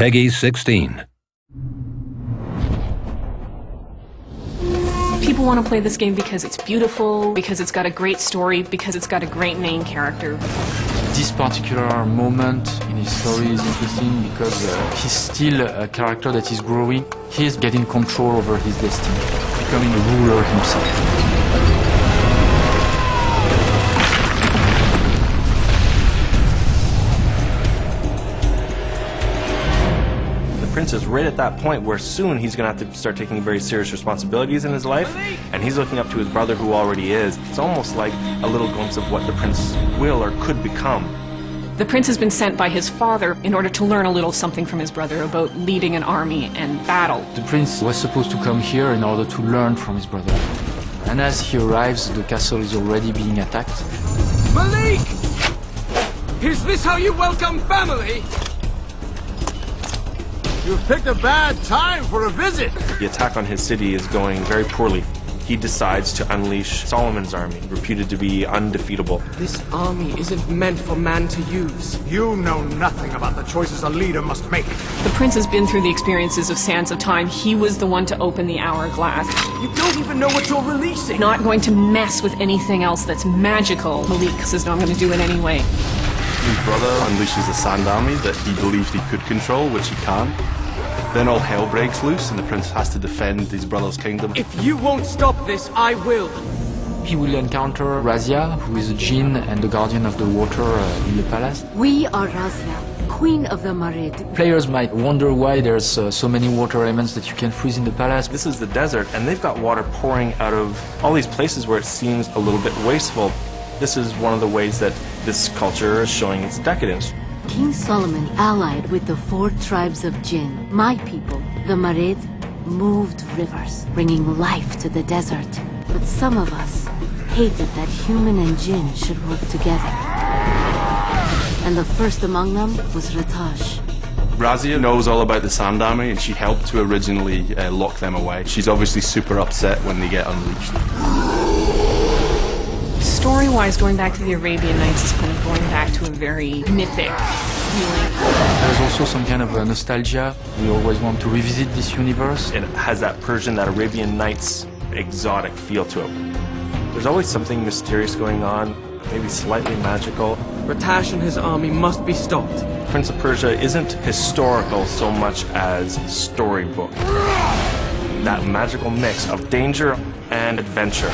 Peggy 16. People want to play this game because it's beautiful, because it's got a great story, because it's got a great main character. This particular moment in his story is interesting because he's still a character that is growing. He's getting control over his destiny, becoming a ruler himself. The prince is right at that point where soon he's going to have to start taking very serious responsibilities in his life, and he's looking up to his brother who already is. It's almost like a little glimpse of what the prince will or could become. The prince has been sent by his father in order to learn a little something from his brother about leading an army and battle. The prince was supposed to come here in order to learn from his brother. And as he arrives, the castle is already being attacked. Malik! Is this how you welcome family? You've picked a bad time for a visit. The attack on his city is going very poorly. He decides to unleash Solomon's army, reputed to be undefeatable. This army isn't meant for man to use. You know nothing about the choices a leader must make. The prince has been through the experiences of Sands of Time. He was the one to open the hourglass. You don't even know what you're releasing. Not going to mess with anything else that's magical. Malik says, no, I'm going to do it anyway. His brother unleashes a sand army that he believed he could control, which he can. Then all hell breaks loose and the prince has to defend his brother's kingdom. If you won't stop this, I will. He will encounter Razia, who is a djinn and the guardian of the water in the palace. We are Razia, queen of the Marid. Players might wonder why there's so many water elements that you can freeze in the palace. This is the desert, and they've got water pouring out of all these places where it seems a little bit wasteful. This is one of the ways that this culture is showing its decadence. King Solomon allied with the 4 tribes of Jinn. My people, the Marid, moved rivers, bringing life to the desert. But some of us hated that human and Jinn should work together. And the first among them was Ratash. Razia knows all about the sand army and she helped to originally lock them away. She's obviously super upset when they get unleashed. Story-wise, going back to the Arabian Nights is kind of going back to a very mythic feeling. There's also some kind of nostalgia. We always want to revisit this universe. It has that Persian, that Arabian Nights exotic feel to it. There's always something mysterious going on, maybe slightly magical. Ratash and his army must be stopped. Prince of Persia isn't historical so much as storybook. That magical mix of danger and adventure.